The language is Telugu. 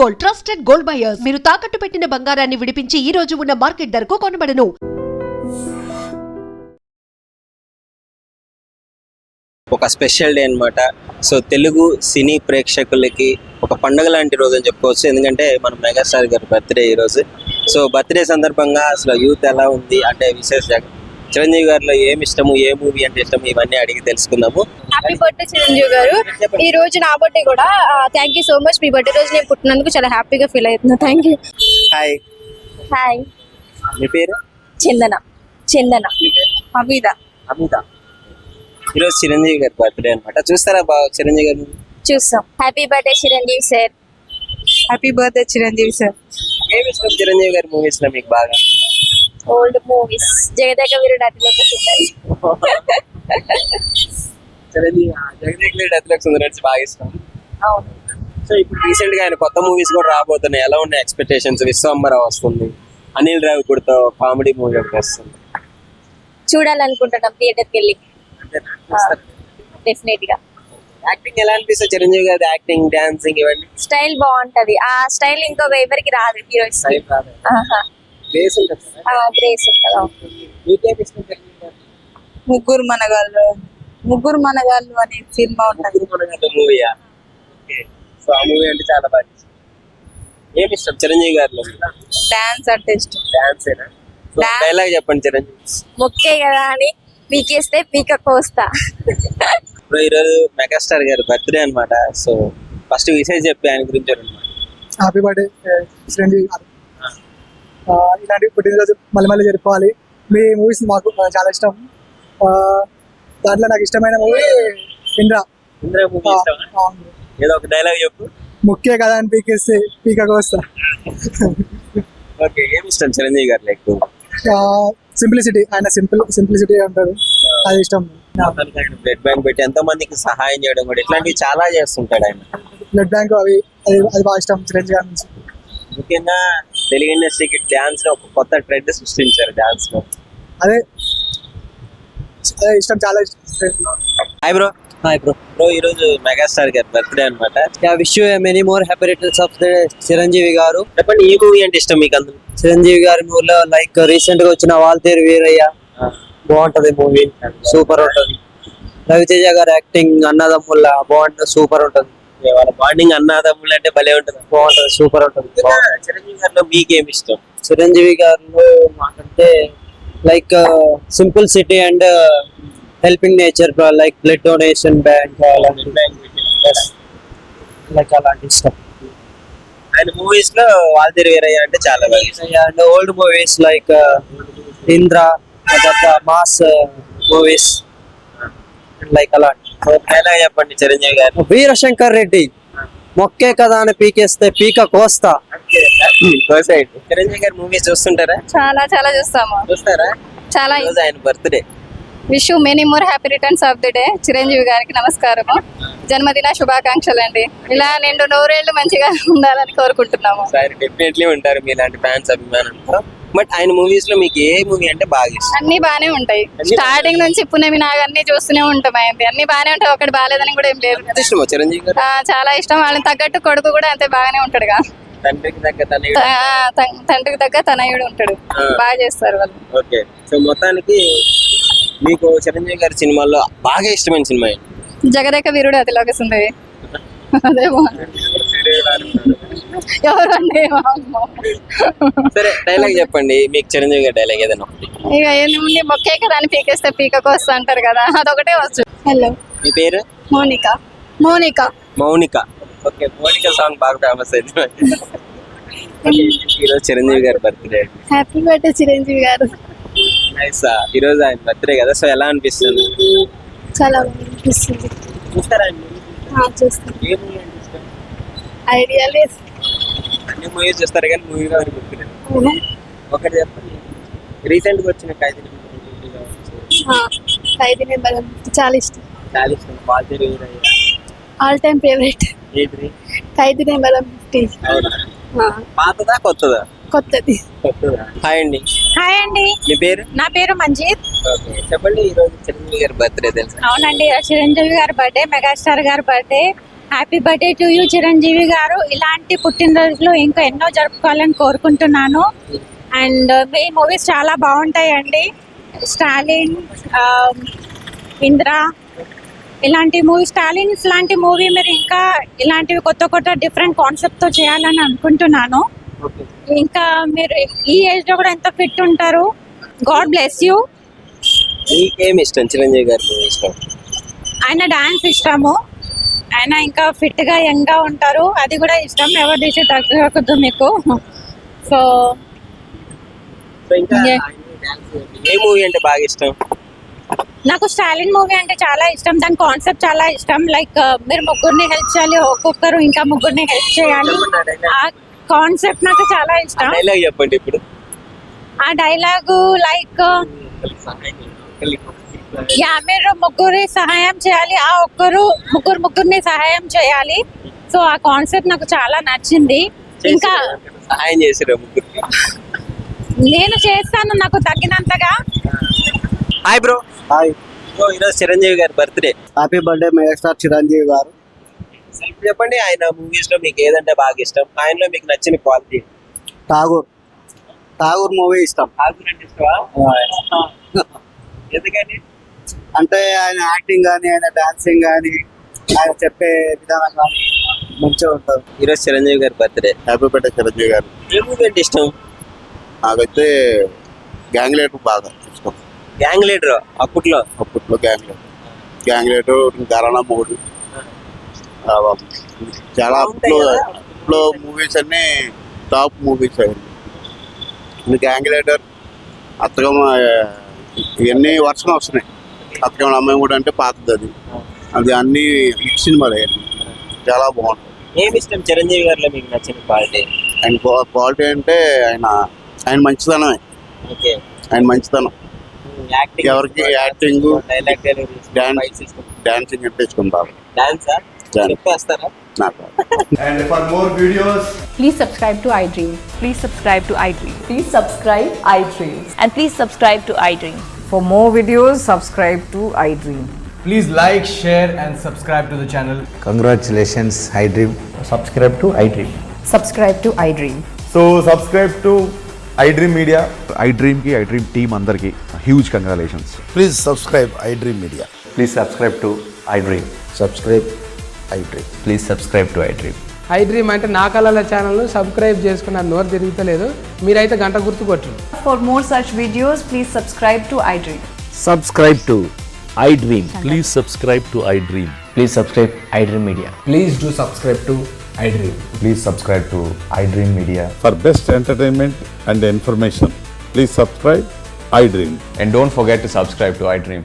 Gold, trusted gold buyers. మీరు తాకట్టు పెట్టిన బంగారాన్ని విడిపించి ఈ రోజు ఉన్న మార్కెట్ ధరకు కొనబడను. ఒక స్పెషల్ డే అన్నమాట. సో తెలుగు సినీ ప్రేక్షకులకి ఒక పండుగ లాంటి రోజు అని చెప్పుకోవచ్చు. ఎందుకంటే మన మెగాస్టార్ గారి బర్త్డే ఈ రోజు. సో బర్త్డే సందర్భంగా అసలు యూత్ ఎలా ఉంది అంటే విశేష చిరంజీవి గారిలో ఏమి ఇష్టము, ఏ మూవీ అంటే ఇష్టము, ఇవన్నీ అడిగి తెలుసుకుందాము. హ్యాపీ బర్త్డే చిరంజీవి గారు. ఈ రోజు నా బర్త్డే కూడా. Thank you so much. మీ బర్త్డే రోజు నేను పుట్టినందుకు చాలా హ్యాపీగా ఫీల్ అవుతున్నా. Thank you. Hi, hi. మీ పేరు? చందన. అమిత. అమిత. ఈరోజు చిరంజీవి గారి బర్త్డే అనమాట. చూస్తారా బాగా చిరంజీవి గారు? చూస్తాం. Happy birthday Chiranjeevi sir. Happy birthday Chiranjeevi sir. ఏమి ఇష్టం చిరంజీవి గారి మూవీస్ లో మీకు బాగా? Old movies, Jagadeka Veerudu Athiloka Sundari. జగదేక వీరుడు అతిలోక సుందరి అంటే బాగా ఇష్టం. అవును. సో ఇప్పుడు రీసెంట్ గా ఆయన కొత్త మూవీస్ కూడా రాబోతున్నాయి. ఎలా ఉన్నాయి ఎక్స్పెక్టేషన్స్? విశ్వంబర వస్తుంది, అనిల్ రావిపూడితో కామెడీ మూవీ ఒకటి వస్తుంది. చూడాలనుకుంటున్నాం థియేటర్కి వెళ్ళి. డెఫినెట్ గా. యాక్టింగ్ ఎలా అనిపిస్తుంది చిరంజీవి గారి? యాక్టింగ్, డాన్సింగ్ ఇవన్నీ స్టైల్ బాగుంటది. ఆ స్టైల్ ఇంకో ఎవరికి రాదు హీరోయిన్స్. గ్రేస్ ఉంటుంది కదా? గ్రేస్ ఉంటుంది. మీకేం ఇష్టం చిరంజీవి గారు? ముగ్గురు మనగాళ్ళు అనే సినిమా ఉంటుంది. మూవీయా? సో ఆ మూవీ అంటే చాలా బాగా ఇష్టం. ఏమి ఇష్టం చిరంజీవి గారిలో? డాన్స్ అంటే ఇష్టం. డాన్స్ ఏనా? డైలాగ్ చెప్పండి చిరంజీవి. ముక్కే కదా అని పీకేస్తే పీక కోస్తా. ఈరోజు మెగాస్టార్ గారి బర్త్డే అనమాట. సో ఫస్ట్ విషయం చెప్పి ఆయన గురించి అనమాట. హ్యాపీ బర్త్డే చిరంజీవి గారు. ఇలాంటి పుట్టినరోజు మళ్ళీ జరుపుకోవాలి. మీ మూవీస్ మాకు చాలా ఇష్టం. దాంట్లో నాకు ఇష్టమైన మూవీ ఇంద్ర. మూవీ ఇష్టమా? ఏదో ఒక డైలాగ్ చెప్పు. ముఖ్య కదా అని పీకేస్తే పీకకు వస్తా. ఓకే. ఏమి ఇష్టం చిరంజీవి గారు? ఎక్కువ సింప్లిసిటీ. ఆయన సింప్లిసిటీ అంటారు, అది ఇష్టం. బ్లడ్ బ్యాంక్ పెట్టి ఎంతో మందికి సహాయం చేయడం కూడా ఇట్లాంటివి చాలా చేస్తుంటాడు ఆయన. బ్లడ్ బ్యాంక్ అది బాగా ఇష్టం చిరంజీవి గారి నుంచి. ముఖ్యంగా తెలుగు ఇండస్ట్రీకి డాన్స్ లో ఒక కొత్త ట్రెండ్ సృష్టించారు. డాన్స్ లో అదే ఇష్టం, చాలా ఇష్టం. Hi bro. బ్రో ఈరోజు మెగాస్టార్ గారి బర్త్డే అనమాట. Wish you many more happy returns of the day Chiranjeevi garu. చెప్పండి, ఈ మూవీ అంటే ఇష్టం మీకు? అందరూ చిరంజీవి గారి మూవీలో లైక్ రీసెంట్ గా వచ్చిన వాల్తేరు వీరయ్య బాగుంటది మూవీ, సూపర్ ఉంటది. రవితేజ గారి యాక్టింగ్ అన్నదమ్ముల బాగుంటది, సూపర్ ఉంటది. వాళ్ళ బాండింగ్ అన్నదమ్ములు అంటే భలే ఉంటది, బాగుంటది, సూపర్ ఉంటది. చిరంజీవి గారిలో మీకేమి ఇష్టం? చిరంజీవి గారిలో మాకంటే like simple city and helping nature, like blood donation bank like అలాంటి ఇష్టం. ఆయన మూవీస్ లో వాల్తేరు వీరయ్య అంటే చాలా బాగా ఇష్టం. And old movies like Indra, mass movies like అలాంటి. డైలాగ్ చెప్పండి చిరంజీవి గారు. వీరశంకర్ రెడ్డి మొక్కే కదా అని పీకేస్తే పీక కోస్తా. చిరంజీవి గారి మూవీస్ చూస్తుంటారా? చాలా చాలా చూస్తాము. చూస్తారా? చాలా. ఆయన birthday. Wish you many more happy returns of the day. Chiranjeevi గారికి నమస్కారము, జన్మదిన శుభాకాంక్షలు అండి. ఇలా 2 నూరేళ్లు మంచిగా ఉండాలని కోరుకుంటున్నాము. డెఫినెట్లీ ఉంటారు మీలాంటి ఫ్యాన్స్, అభిమానులు. బట్ ఆయన మూవీస్ లో మీకు ఏ మూవీ అంటే బాగా ఇష్టం? అన్ని బానే ఉంటాయి. స్టార్టింగ్ నుంచి పునమి నాగన్ని చూస్తూనే ఉంటాం. అన్ని బానే ఉంటాయి, ఒకటి బాగాలేదని కూడా ఏం లేదు. ఇష్టమా చిరంజీవి గారు? చాలా ఇష్టం. వాళ్ళని తగ్గట్టు కొడుకు కూడా అంతే బాగానే ఉంటాడుగా. తండ్రికి తగ్గ తండ్రికి తగ్గ తనయుడు ఉంటాడు. బాగా చేస్తారు వాళ్ళు. ఓకే. సో మొత్తానికి మీకు చిరంజీవి గారి సినిమాల్లో బాగా ఇష్టమైన సినిమా ఏంటి? జగదేక వీరుడు అతిలోక సుందరి. అదే ఎవరండి? సరే డైలాగ్ చెప్పండి మీకు చిరంజీవి గారి డైలాగ్ ఏదైనా ఒకటి. ఇక ఏముంది, మొక్కే కదా అని పీకేస్తే పీకకు వస్తా అంటారు కదా, అదొకటే వచ్చు. హలో, మీ పేరు? మౌనిక. ఓకే. మౌనిక సాంగ్ బాగా ఫేమస్ అయింది. ఈరోజు చిరంజీవి గారి బర్త్డే. హ్యాపీ బర్త్డే చిరంజీవి గారు. నైస్. ఈరోజు ఆయన బర్త్డే కదా, సో ఎలా అనిపిస్తుంది? చాలా బాగా అనిపిస్తుంది. చూస్తారా? చూస్తాను. ఏ మూవీ అంటే ఇష్టం? ఐడియా లేదు. అన్ని మూవీస్ చూస్తారు కానీ మూవీ గారు గుర్తులేదు. ఒకటి చెప్పండి. రీసెంట్ గా వచ్చిన ఖైదీ నెంబర్ చాలా ఇష్టం. చాలా ఇష్టం. Waltair Veerayya all time favourite. Khaidi number 50. పాతదా కొత్తదా? కొత్తది. హాయ్ అండి. హాయ్ అండి. మీ పేరు? నా పేరు మంజీత్. చెప్పండి, ఈ రోజు చిరంజీవి గారి బర్త్డే తెలుసు? అవునండి, చిరంజీవి గారి బర్త్డే, మెగాస్టార్ గారి birthday. Happy birthday to you Chiranjeevi గారు. ఇలాంటి పుట్టినరోజులు ఇంకా ఎన్నో జరుపుకోవాలని కోరుకుంటున్నాను. అండ్ మీ మూవీస్ చాలా బాగుంటాయండి. స్టాలిన్, ఇంద్ర ఇలాంటి మూవీ, స్టాలిన్స్ లాంటి మూవీ మీరు ఇంకా ఇలాంటివి కొత్త కొత్త డిఫరెంట్ కాన్సెప్ట్తో చేయాలని అనుకుంటున్నాను. ఇంకా మీరు ఈ ఏజ్లో కూడా ఎంత ఫిట్ ఉంటారు. God bless you. మీకేమి ఇష్టం చిరంజీవి గారి మూవీ ఇష్టం? ఆయన డాన్స్ ఇష్టము. ఆయన ఇంకా ఫిట్గా యంగ్గా ఉంటారు, అది కూడా ఇష్టం. ఎవరు తీసి తగ్గకూడదు మీకు. సో సో ఇంకా ఏ మూవీ అంటే బాగా ఇష్టం? నాకు స్టాలిన్ మూవీ అంటే చాలా ఇష్టం. దాని కాన్సెప్ట్ చాలా ఇష్టం. లైక్ మీరు ముగ్గురిని హెల్ప్ చేయాలి, ఒక్కొక్కరు ఇంకా ముగ్గురిని హెల్ప్ చేయాలి. ఆ కాన్సెప్ట్ నాకు చాలా ఇష్టం. డైలాగ్ చెప్పండి ఇప్పుడు. ఆ డైలాగు లైక్ మీరు ముగ్గురి సహాయం చేయాలి, ఆ ఒక్కరు ముగ్గురిని సహాయం చేయాలి. సో ఆ కాన్సెప్ట్ నాకు చాలా నచ్చింది. ఇంకా సహాయం చేసిరా ముగ్గురికి? నేను చేస్తాను నాకు తగ్గినంతగా. Hi bro. హాయ్, సో ఈరోజు చిరంజీవి గారి birthday. Happy birthday megastar Chiranjeevi garu. చెప్పండి, ఆయన మూవీస్ లో మీకు ఏదంటే బాగా ఇష్టం? ఆయనలో మీకు నచ్చిన క్వాలిటీ? ఠాగూర్ మూవీ ఇష్టం. ఎందుకని? అంటే ఆయన యాక్టింగ్ కానీ, ఆయన డాన్సింగ్ కానీ, ఆయన చెప్పే విధానం కానీ మంచిగా ఉంటుంది. ఈరోజు చిరంజీవి గారి బర్త్డే. హ్యాపీ బర్త్డే చిరంజీవి గారు. ఏ మూవీ అంటే ఇష్టం? నాకైతే గ్యాంగ్ లీడర్ బాగా ఇష్టం. గ్యాంగ్ లీడర్ అప్పట్లో గ్యాంగ్ లీడర్ ఘరానా మూడు చాలా అప్పట్లో మూవీస్ అన్ని టాప్ మూవీస్ అయ్యింది. గ్యాంగ్ లీడర్, అత్తగమ్మ, ఇవన్నీ వర్షం వస్తున్నాయి. అత్తగమ్మ అమ్మాయి కూడా అంటే పాతది, అది అన్ని హిట్ సినిమాలు చాలా బాగుంటుంది. ఏమి ఇష్టం చిరంజీవి గారిలో మీకు నచ్చిన క్వాలిటీ? ఆయన క్వాలిటీ అంటే ఆయన మంచితనమే. ఓకే, ఆయన మంచితనం. ఎవరికి యాక్టింగ్, డాన్సింగ్ అంటే ఇష్టం బాగా. డాన్సా చెప్పేస్తారా? నాకు And for more videos, Please subscribe to iDream. Please subscribe to iDream. Please subscribe iDream. And please subscribe to iDream. For more videos, subscribe to iDream. please like, share and subscribe to the channel. Congratulations, iDream. Subscribe to iDream. Subscribe to iDream. So subscribe to iDream Media. iDream ki iDream team andarki huge congratulations. Please subscribe iDream media. Please subscribe to iDream. Subscribe iDream. Please subscribe to iDream. iDream అంటే నా కళల ఛానల్ సబ్స్క్రైబ్ చేసుకున్న నోరు తిరుగుతలేదు. మీరైతే గంట గుర్తు కొట్టండి. For more such videos, please subscribe to iDream. Subscribe to iDream. Please subscribe to iDream. Please subscribe iDream Media. Please do subscribe to iDream. Please subscribe to iDream Media. For best entertainment and information please subscribe iDream. And don't forget to subscribe to iDream.